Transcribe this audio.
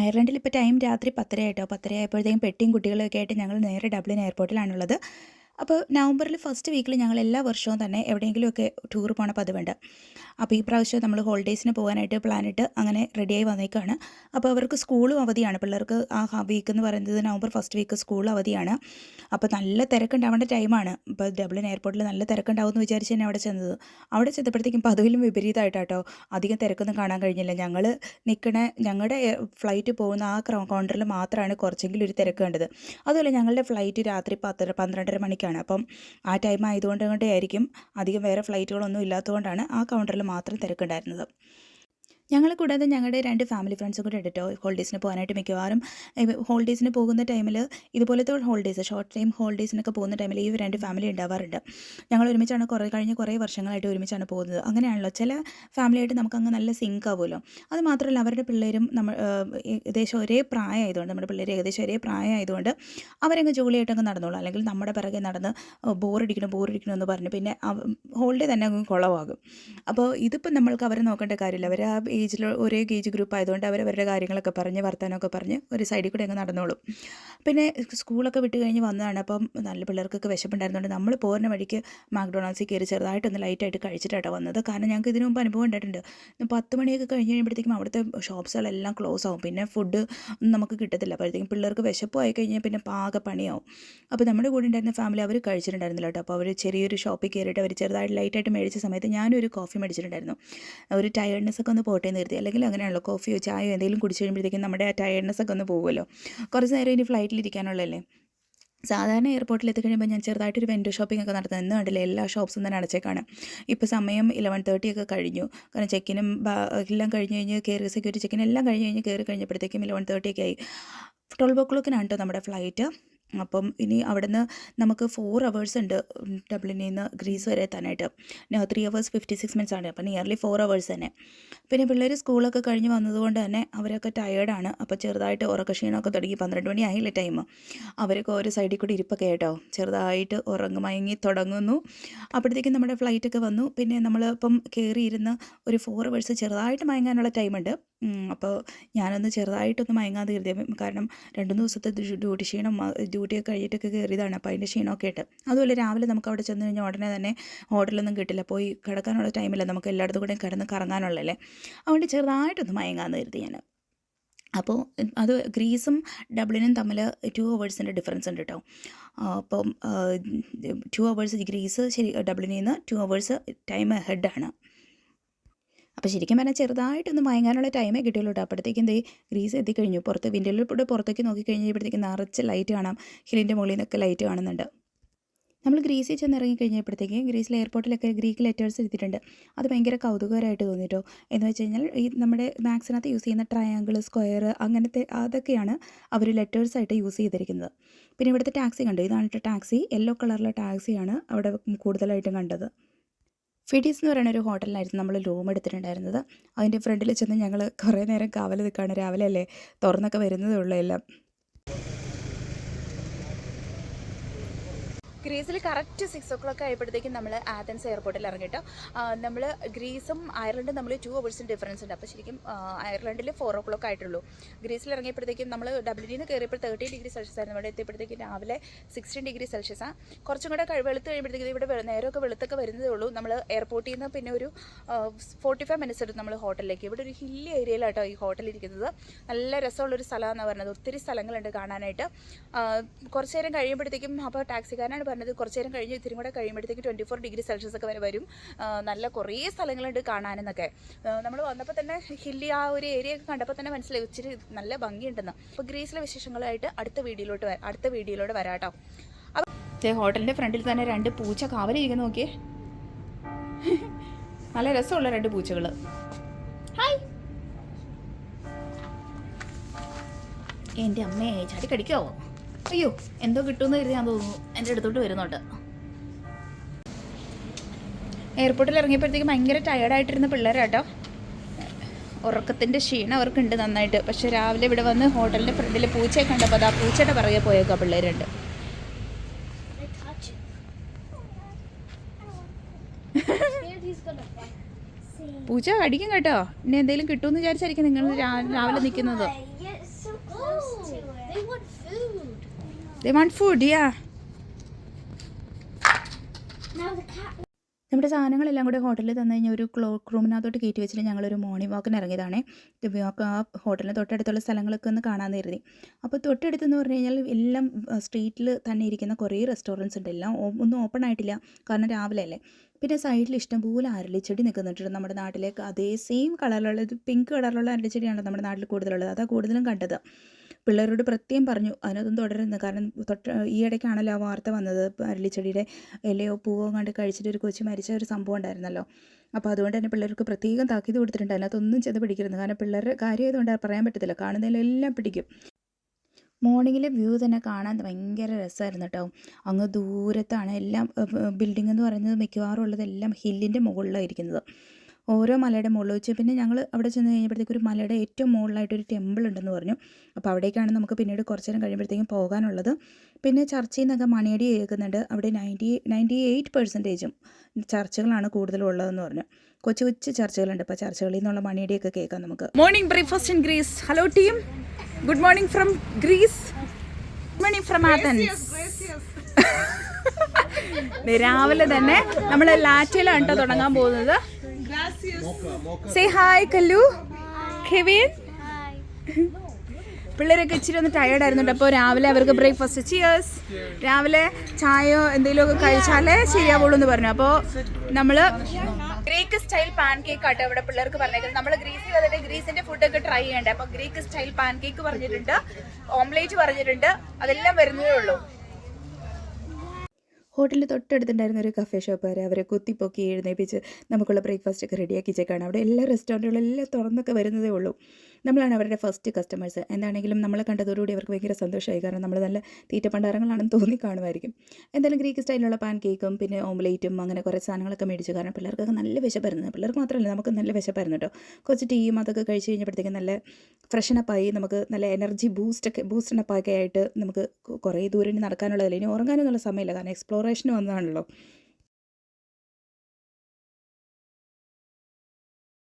അയർലൻഡിൽ ഇപ്പോൾ ടൈം രാത്രി 10:30 ആയിട്ടോ. 10:30 ആയപ്പോഴത്തേക്കും പെട്ടിയും കുട്ടികളൊക്കെ ആയിട്ട് ഞങ്ങൾ നേരെ ഡബ്ലിൻ എയർപോർട്ടിലാണുള്ളത്. അപ്പോൾ നവംബറിൽ ഫസ്റ്റ് വീക്കിൽ ഞങ്ങൾ എല്ലാ വർഷവും തന്നെ എവിടെയെങ്കിലുമൊക്കെ ടൂർ പോകണ പതിവുണ്ട്. അപ്പോൾ ഈ പ്രാവശ്യം നമ്മൾ ഹോളിഡേയ്സിന് പോകാനായിട്ട് പ്ലാനിട്ട് അങ്ങനെ റെഡിയായി വന്നേക്കാണ്. അപ്പോൾ അവർക്ക് സ്കൂളും അവധിയാണ്. പിള്ളേർക്ക് ആ വീക്ക് എന്ന് പറയുന്നത് നവംബർ ഫസ്റ്റ് വീക്ക് സ്കൂൾ അവധിയാണ്. അപ്പോൾ നല്ല തിരക്കുണ്ടാവേണ്ട ടൈമാണ്. ഇപ്പോൾ ഡബ്ലിൻ എയർപോർട്ടിൽ നല്ല തിരക്കുണ്ടാവും എന്ന് വിചാരിച്ച് തന്നെ അവിടെ ചെന്നത്. അവിടെ ചെന്നപ്പോഴത്തേക്കും പതിവിലും വിപരീതമായിട്ടാട്ടോ. അധികം തിരക്കൊന്നും കാണാൻ കഴിഞ്ഞില്ല. ഞങ്ങളുടെ ഫ്ലൈറ്റ് പോകുന്ന ആ കൗണ്ടറിൽ മാത്രമാണ് കുറച്ചെങ്കിലും ഒരു തിരക്ക് കണ്ടത്. അതുപോലെ ഞങ്ങളുടെ ഫ്ലൈറ്റ് രാത്രി 12:30 മണിക്കാണ്. അപ്പം ആ ടൈം ആയതുകൊണ്ടായിരിക്കും അധികം വേറെ ഫ്ലൈറ്റുകളൊന്നും ഇല്ലാത്തതുകൊണ്ടാണ് ആ കൗണ്ടറിൽ മാത്രം തിരക്കുണ്ടായിരുന്നത്. ഞങ്ങളെ കൂടാതെ ഞങ്ങളുടെ 2 ഫാമിലി ഫ്രണ്ട്സും കൂടെ ഉണ്ട് കേട്ടോ. ഹോളിഡേയ്സിന് പോകാനായിട്ട് മിക്കവാറും ഹോളിഡേയ്സിന് പോകുന്ന ടൈമിൽ ഇതുപോലത്തെ ഹോളിഡേയ്സ് ഷോർട്ട് ടൈം ഹോളിഡേയ്സിനൊക്കെ പോകുന്ന ടൈമിൽ ഈ 2 ഫാമിലി ഉണ്ടാവാറുണ്ട്. ഞങ്ങൾ ഒരുമിച്ചാണ് കഴിഞ്ഞ കുറേ വർഷങ്ങളായിട്ട് ഒരുമിച്ചാണ് പോകുന്നത്. അങ്ങനെയാണല്ലോ ചില ഫാമിലിയായിട്ട് നമുക്കങ്ങ് നല്ല സിങ്ക് ആവുമല്ലോ. അത് മാത്രമല്ല അവരുടെ പിള്ളേരും ഏകദേശം ഒരേ പ്രായമായതുകൊണ്ട് നമ്മുടെ പിള്ളേർ ഏകദേശം ഒരേ പ്രായമായതുകൊണ്ട് അവരങ്ങ് ജോലിയായിട്ടങ്ങ് നടന്നോളൂ. അല്ലെങ്കിൽ നമ്മുടെ പിറകെ നടന്ന് ബോറടിക്കണം എന്ന് പറഞ്ഞ് പിന്നെ ഹോളിഡേ തന്നെ അങ്ങ് കുളമാകും. അപ്പോൾ ഇതിപ്പോൾ നമ്മൾക്ക് അവരെ നോക്കേണ്ട കാര്യമില്ല. അവർ ആ ഏജിൽ ഒരേ ഏജ് ഗ്രൂപ്പ് ആയതുകൊണ്ട് അവരവരുടെ കാര്യങ്ങളൊക്കെ പറഞ്ഞ് വർത്തമാനമൊക്കെ പറഞ്ഞ് ഒരു സൈഡിൽ കൂടെ അങ്ങ് നടന്നോളും. പിന്നെ സ്കൂളൊക്കെ വിട്ട് കഴിഞ്ഞ് വന്നതാണ്. അപ്പം നല്ല പിള്ളേർക്കൊക്കെ വിശപ്പുണ്ടായിരുന്നുകൊണ്ട് നമ്മൾ പോകുന്ന വഴിക്ക് മാക്ഡൊണാൾഡ്സിൽ കയറി ചെറുതായിട്ടൊന്ന് ലൈറ്റായിട്ട് കഴിച്ചിട്ടാണ് വന്നത്. കാരണം ഞങ്ങൾക്ക് ഇതിനു മുമ്പ് അനുഭവം ഉണ്ടായിട്ടുണ്ട്. 10 മണിയൊക്കെ കഴിഞ്ഞ് കഴിയുമ്പോഴത്തേക്കും അവിടുത്തെ ഷോപ്സുകളെല്ലാം ക്ലോസ് ആവും. പിന്നെ ഫുഡ് നമുക്ക് കിട്ടത്തില്ല. അപ്പോഴത്തേക്കും പിള്ളേർക്ക് വിശപ്പ് ആയി കഴിഞ്ഞാൽ പിന്നെ പാക പണിയാവും. അപ്പോൾ നമ്മുടെ കൂടെ ഉണ്ടായിരുന്ന ഫാമിലി അവർ കഴിച്ചിട്ടുണ്ടായിരുന്നില്ല കേട്ടോ. അപ്പോൾ അവർ ചെറിയൊരു ഷോപ്പിൽ കയറിയിട്ട് അവർ ചെറുതായിട്ട് ലൈറ്റായിട്ട് മേടിച്ച സമയത്ത് ഞാനൊരു കോഫി മേടിച്ചിട്ടുണ്ടായിരുന്നു. ഒരു ടയർഡ്നെസ് ഒക്കെ ഒന്ന് പോട്ടെ എന്ന് കരുതി. അല്ലെങ്കിൽ അങ്ങനെയാണല്ലോ, കോഫിയോ ചായയോ എന്തെങ്കിലും കുടിച്ച് കഴിയുമ്പോഴത്തേക്കും നമ്മുടെ ആ ടയർഡ്നെസ് ഒക്കെ ഒന്ന് പോകുമല്ലോ. കുറച്ച് നേരം ഇനി ഫ്ലൈറ്റിലിരിക്കാനുള്ളതല്ലേ. സാധാരണ എയർപോർട്ടിൽ എത്തിക്കഴിയുമ്പോൾ ഞാൻ ചെറുതായിട്ടൊരു വെൻഡോ ഷോപ്പിംഗ് ഒക്കെ നടത്തുന്നത്. ഇന്ന് കണ്ടില്ല എല്ലാ ഷോപ്സും തന്നെ അടച്ചേക്കാണ്. ഇപ്പോൾ സമയം 11:30 ഒക്കെ കഴിഞ്ഞു. കാരണം ചെക്കിനും എല്ലാം കഴിഞ്ഞ് സെക്യൂരിറ്റി ചെക്കിനും എല്ലാം കഴിഞ്ഞ് കയറി കഴിഞ്ഞപ്പോഴത്തേക്കും 11:30 ഒക്കെ ആയി. 12 o'clock കേട്ടോ നമ്മുടെ ഫ്ലൈറ്റ്. അപ്പം ഇനി അവിടുന്ന് നമുക്ക് 4 hours ഉണ്ട് ഡബ്ലിനിൽ നിന്ന് ഗ്രീസ് വരെ എത്താനായിട്ട്. 3 hours 56 minutes ആണ്. അപ്പം നിയർലി 4 hours തന്നെ. പിന്നെ പിള്ളേർ സ്കൂളൊക്കെ കഴിഞ്ഞ് വന്നതുകൊണ്ട് തന്നെ അവരൊക്കെ ടയേർഡാണ്. അപ്പോൾ ചെറുതായിട്ട് ഉറക്ക ക്ഷീണമൊക്കെ തുടങ്ങി. 12 മണി ആയില്ലേ ടൈം. അവരൊക്കെ ഓരോ സൈഡിൽ കൂടി ഇരിപ്പൊക്കെ ആയിട്ടോ ചെറുതായിട്ട് മയങ്ങി തുടങ്ങുന്നു. അപ്പോഴത്തേക്കും നമ്മുടെ ഫ്ലൈറ്റൊക്കെ വന്നു. പിന്നെ നമ്മൾ ഇപ്പം കയറിയിരുന്ന് ഒരു 4 hours ചെറുതായിട്ട് മയങ്ങാനുള്ള ടൈമുണ്ട്. അപ്പോൾ ഞാനൊന്ന് ചെറുതായിട്ടൊന്ന് മയങ്ങാതെ കരുതിയത്. കാരണം 2 ദിവസത്തെ ഡ്യൂട്ടിയൊക്കെ കഴിഞ്ഞിട്ടൊക്കെ കയറിയതാണ്. അപ്പോൾ അതിൻ്റെ ക്ഷീണമൊക്കെ ആയിട്ട്. അതുപോലെ രാവിലെ നമുക്ക് അവിടെ ചെന്ന് കഴിഞ്ഞാൽ ഉടനെ തന്നെ ഹോട്ടലൊന്നും കിട്ടില്ല. പോയി കിടക്കാനുള്ള ടൈമില്ല. നമുക്ക് എല്ലായിടത്തും കൂടെ കിടന്ന് കറങ്ങാനുള്ളല്ലേ. അതുകൊണ്ട് ചെറുതായിട്ടൊന്ന് മയങ്ങാമെന്ന് കരുതി ഞാൻ. അപ്പോൾ അത് ഗ്രീസും ഡബ്ലിനും തമ്മിൽ 2 hours ഡിഫറൻസ് ഉണ്ട് കേട്ടോ. അപ്പം 2 hours ഗ്രീസ് ഡബ്ലിനിൽ നിന്ന് 2 hours ടൈം ഹെഡാണ്. അപ്പോൾ ശരിക്കും പറഞ്ഞാൽ ചെറുതായിട്ടൊന്ന് മയങ്ങാനുള്ള ടൈമേ കിട്ടിയുള്ളൂ കേട്ടോ. അപ്പോഴത്തേക്കും ഗ്രീസ് എത്തിക്കഴിഞ്ഞു. വിൻഡോയിലൂടെ പുറത്തേക്ക് നോക്കി കഴിഞ്ഞപ്പോഴത്തേക്കും നിറച്ച് ലൈറ്റ് കാണാം. ഹില്ലിൻ്റെ മുകളിൽ നിന്നൊക്കെ ലൈറ്റ് കാണുന്നുണ്ട്. നമ്മൾ ഗ്രീസിൽ ചെന്ന് ഇറങ്ങിക്കഴിഞ്ഞപ്പോഴത്തേക്കും ഗ്രീസിലെ എയർപോർട്ടിലൊക്കെ ഗ്രീക്ക് ലെറ്റേഴ്സ് എഴുതിയിട്ടുണ്ട്. അത് ഭയങ്കര കൗതുകകരമായിട്ട് തോന്നിട്ടോ. എന്ന് വെച്ച് കഴിഞ്ഞാൽ ഈ നമ്മുടെ മാക്സിനകത്ത് യൂസ് ചെയ്യുന്ന ട്രയാങ്കിൾ, സ്ക്വയർ അങ്ങനത്തെ അതൊക്കെയാണ് അവർ ലെറ്റേഴ്സായിട്ട് യൂസ് ചെയ്തിരിക്കുന്നത്. പിന്നെ ഇവിടുത്തെ ടാക്സി കണ്ടു. ഇതാണ് ടാക്സി. യെല്ലോ കളറിലെ ടാക്സിയാണ് അവിടെ കൂടുതലായിട്ടും കണ്ടത്. ഫിഡീസ് എന്ന് പറയുന്ന ഒരു ഹോട്ടലിലായിരുന്നു നമ്മൾ റൂം എടുത്തിട്ടുണ്ടായിരുന്നത്. അതിൻ്റെ ഫ്രണ്ടിൽ ചെന്ന് ഞങ്ങൾ കുറേ നേരം കാവൽ നിൽക്കുകയാണ്. രാവിലെ അല്ലേ, തുറന്നൊക്കെ വരുന്നതേ ഉള്ളൂ എല്ലാം. ഗ്രീസിൽ കറക്റ്റ് 6 o'clock ആയപ്പോഴത്തേക്കും നമ്മൾ ആഥൻസ് എയർപോർട്ടിൽ ഇറങ്ങിയിട്ട് നമ്മൾ ഗ്രീസും അയർലൻഡും നമ്മൾ 2 hours ഡിഫറൻസ് ഉണ്ട്. അപ്പോൾ ശരിക്കും അയർലൻഡിൽ 4 o'clock ആയിട്ടുള്ളൂ. ഗ്രീസിൽ ഇറങ്ങിയപ്പോഴത്തേക്കും നമ്മൾ ഡബ്ലിനിൽ നിന്ന് കയറിയപ്പോൾ 30 degree Celsius ആയിരുന്നു. ഇവിടെ എത്തിയപ്പോഴത്തേക്കും രാവിലെ 16 degree Celsius. കുറച്ചും കൂടെ വെളുത്ത് കഴിയുമ്പോഴത്തേക്കും ഇവിടെ നേരമൊക്കെ വെളുത്തൊക്കെ വരുന്നതേ ഉള്ളൂ. നമ്മൾ എയർപോർട്ടിൽ നിന്ന് പിന്നെ ഒരു 45 minutes എടുത്തു നമ്മൾ ഹോട്ടലിലേക്ക്. ഇവിടെ ഒരു ഹില്ലി ഏരിയയിലാട്ടോ ഈ ഹോട്ടലിൽ ഇരിക്കുന്നത്. നല്ല രസമുള്ളൊരു സ്ഥലമാണെന്ന് പറഞ്ഞത്. ഒത്തിരി സ്ഥലങ്ങളുണ്ട് കാണാനായിട്ട്. കുറച്ച് നേരം കഴിയുമ്പോഴത്തേക്കും അപ്പോൾ ടാക്സിക്കാരനാണ് പറഞ്ഞത് കുറച്ച് നേരം കഴിഞ്ഞ് ഇത്തിരി കൂടെ കഴിയുമ്പോഴത്തേക്ക് 24 degree Celsius ഒക്കെ വരെ വരും. നല്ല കുറേ സ്ഥലങ്ങളുണ്ട് കാണാനെന്നൊക്കെ. നമ്മൾ വന്നപ്പോൾ തന്നെ ഹില്ലി ആ ഒരു ഏരിയ ഒക്കെ കണ്ടപ്പോൾ തന്നെ മനസ്സിലായി ഇച്ചിരി നല്ല ഭംഗിയുണ്ടെന്ന്. അപ്പോൾ ഗ്രീസിലെ വിശേഷങ്ങളായിട്ട് അടുത്ത വീഡിയോയിലൂടെ വരാം കേട്ടോ. അപ്പോൾ ഹോട്ടലിൻ്റെ ഫ്രണ്ടിൽ തന്നെ 2 പൂച്ച കാവലിരിക്കുന്ന നോക്കിയേ. നല്ല രസമുള്ള 2 പൂച്ചകൾ. ഹായ്. എൻ്റെ അമ്മയെ ചാടി കടിക്കോ? അയ്യോ, എന്തോ കിട്ടുമെന്ന് കരുതി ഞാൻ തോന്നുന്നു. എൻ്റെ അടുത്തോട്ട് വരുന്നുണ്ട്. എയർപോർട്ടിൽ ഇറങ്ങിയപ്പോഴത്തേക്കും ഭയങ്കര ടയേർഡായിട്ടിരുന്ന പിള്ളേരാട്ടോ. ഉറക്കത്തിൻ്റെ ക്ഷീണം അവർക്കുണ്ട് നന്നായിട്ട്. പക്ഷേ രാവിലെ ഇവിടെ വന്ന് ഹോട്ടലിൻ്റെ ഫ്രണ്ടിൽ പൂച്ചയെ കണ്ടപ്പോൾ അത് ആ പൂച്ചയുടെ പിറകെ പോയേക്കാ പിള്ളേരുണ്ട്. പൂച്ച അടിക്കും കേട്ടോ. ഇനി എന്തെങ്കിലും കിട്ടുമെന്ന് വിചാരിച്ചായിരിക്കും നിങ്ങൾ രാവിലെ നിൽക്കുന്നത്. They want food. They want food, yeah. Now the cat. നമ്മുടെ സാധനങ്ങളെല്ലാം കൂടെ ഹോട്ടലിൽ തന്നു കഴിഞ്ഞാൽ ഒരു ക്ലോക്ക് റൂമിനകത്തോട്ട് കയറ്റി വെച്ചിട്ട് ഞങ്ങളൊരു മോർണിംഗ് വാക്കിന് ഇറങ്ങിയതാണേ. ആ ഹോട്ടലിന് തൊട്ടടുത്തുള്ള സ്ഥലങ്ങളൊക്കെ ഒന്ന് കാണാമെന്ന് കരുതി. അപ്പോൾ തൊട്ടടുത്തെന്ന് പറഞ്ഞു കഴിഞ്ഞാൽ എല്ലാം സ്ട്രീറ്റിൽ തന്നെ ഇരിക്കുന്ന കുറേ റെസ്റ്റോറൻറ്റ്സ് ഉണ്ട്. എല്ലാം ഒന്നും ഓപ്പൺ ആയിട്ടില്ല, കാരണം രാവിലെ അല്ലേ. പിന്നെ സൈഡിൽ ഇഷ്ടംപോലെ അരളിച്ചെടി നിൽക്കുന്നുണ്ട്. നമ്മുടെ നാട്ടിലേക്ക് അതേ സെയിം കളറിലുള്ള പിങ്ക് കളറിലുള്ള അരളിച്ചെടിയാണല്ലോ നമ്മുടെ നാട്ടിൽ കൂടുതലുള്ളത്. അതാണ് കൂടുതലും കണ്ടത്. പിള്ളേരോട് പ്രത്യേകം പറഞ്ഞു അതിനകത്തൊന്നും തുടരുന്നത്, കാരണം ഈ ഇടയ്ക്കാണല്ലോ ആ വാർത്ത വന്നത്, അരളിച്ചെടിയുടെ ഇലയോ പൂവോ കണ്ട് കഴിച്ചിട്ട് ഒരു കൊച്ചു മരിച്ച ഒരു സംഭവം ഉണ്ടായിരുന്നല്ലോ. അപ്പോൾ അതുകൊണ്ട് തന്നെ പിള്ളേർക്ക് പ്രത്യേകം താക്കീത് കൊടുത്തിട്ടുണ്ട്, അതിനകത്തൊന്നും ചെന്ന് പിടിക്കരുത്. കാരണം പിള്ളേരുടെ കാര്യമായതുകൊണ്ട് പറയാൻ പറ്റത്തില്ല, കാണുന്നതിലെല്ലാം പിടിക്കും. മോർണിംഗിലെ വ്യൂ തന്നെ കാണാൻ ഭയങ്കര രസമായിരുന്നു കേട്ടോ. അങ്ങ് ദൂരത്താണ് എല്ലാം. ബിൽഡിംഗ് എന്ന് പറയുന്നത് മിക്കവാറും ഉള്ളതെല്ലാം ഹില്ലിൻ്റെ മുകളിലാണ് ഇരിക്കുന്നത്, ഓരോ മലയുടെ മുകളിൽ വെച്ച്. പിന്നെ ഞങ്ങൾ അവിടെ ചെന്ന് കഴിഞ്ഞപ്പോഴത്തേക്ക് ഒരു മലയുടെ ഏറ്റവും മുകളിലായിട്ടൊരു ടെമ്പിൾ ഉണ്ടെന്ന് പറഞ്ഞു. അപ്പോൾ അവിടേക്കാണ് നമുക്ക് പിന്നീട് കുറച്ച് നേരം കഴിയുമ്പോഴത്തേക്കും പോകാനുള്ളത്. പിന്നെ ചർച്ചിൽ നിന്നൊക്കെ മണിയടി കേൾക്കുന്നുണ്ട്. അവിടെ 98% ചർച്ചകളാണ് കൂടുതലും ഉള്ളതെന്ന് പറഞ്ഞു. കൊച്ചു കൊച്ചു ചർച്ചകളുണ്ട്. അപ്പോൾ ചർച്ചകളിൽ നിന്നുള്ള മണിയടിയൊക്കെ കേൾക്കാം നമുക്ക്. Morning breakfast in Greece. Hello team, good morning from Greece. Good morning from Athens. രാവിലെ തന്നെ നമ്മൾ ലാറ്റയിലാണ് കേട്ടോ തുടങ്ങാൻ പോകുന്നത്. Say hi Kallu, Kevin. പിള്ളേരൊക്കെ ഇച്ചിരി ഒന്ന് ടയേർഡ് ആയിരുന്നുണ്ട്. അപ്പോൾ രാവിലെ അവർക്ക് ബ്രേക്ക്ഫാസ്റ്റ് ചിയേഴ്സ്. രാവിലെ ചായയോ എന്തെങ്കിലുമൊക്കെ കഴിച്ചാലേ ശരിയാവുള്ളൂ എന്ന് പറഞ്ഞു. അപ്പോൾ നമ്മൾ ഗ്രീക്ക് സ്റ്റൈൽ പാൻ കേക്ക് ആട്ടോ ഇവിടെ പിള്ളേർക്ക് പറഞ്ഞേക്കുന്നത്. നമ്മൾ ഗ്രീസിൽ വന്നിട്ട് ഗ്രീസിൻ്റെ ഫുഡൊക്കെ ട്രൈ ചെയ്യണ്ടേ. അപ്പോൾ ഗ്രീക്ക് സ്റ്റൈൽ പാൻ കേക്ക് പറഞ്ഞിട്ടുണ്ട്, ഓംലേറ്റ് പറഞ്ഞിട്ടുണ്ട്, അതെല്ലാം വരുന്നതേ ഉള്ളൂ. ഹോട്ടലിൽ തൊട്ടടുത്തുണ്ടായിരുന്ന ഒരു കഫേ ഷോപ്പുകാരെ അവരെ കുത്തിപ്പൊക്കി എഴുന്നേപ്പിച്ച് നമുക്കുള്ള ബ്രേക്ക്ഫാസ്റ്റൊക്കെ റെഡിയാക്കിച്ചേക്കാണ്. അവിടെ എല്ലാ റെസ്റ്റോറൻറ്റുകളും എല്ലാം തുറന്നൊക്കെ വരുന്നതേ ഉള്ളൂ. നമ്മളാണ് അവരുടെ ഫസ്റ്റ് കസ്റ്റമേഴ്സ്. എന്താണെങ്കിലും നമ്മളെ കണ്ടതോടുകൂടി അവർക്ക് ഭയങ്കര സന്തോഷമായി, കാരണം നമ്മൾ നല്ല തീറ്റപ്പണ്ടാരങ്ങളാണെന്ന് തോന്നി കാണുമായിരിക്കും. എന്തായാലും ഗ്രീക്ക് സ്റ്റൈലിലുള്ള പാൻ കേക്കും പിന്നെ ഓംലേറ്റും അങ്ങനെ കുറേ സാധനങ്ങളൊക്കെ മേടിച്ചു, കാരണം പിള്ളേർക്കൊക്കെ നല്ല വിശപ്പായിരുന്നു. പിള്ളേർക്ക് മാത്രമല്ല നമുക്ക് നല്ല വിശപ്പായിരുന്നു കേട്ടോ. കുറച്ച് ടീയും അതൊക്കെ കഴിച്ച് കഴിഞ്ഞപ്പോഴത്തേക്കും നല്ല ഫ്രഷനപ്പായി, നമുക്ക് നല്ല എനർജി ബൂസ്റ്റനപ്പൊക്കെ ആയിട്ട് നമുക്ക് കുറേ ദൂരം നടക്കാനുള്ളതല്ല, ഇനി ഉറങ്ങാനൊന്നുള്ള സമയമില്ല, കാരണം എക്സ്പ്ലോറേഷന് വന്നതാണല്ലോ.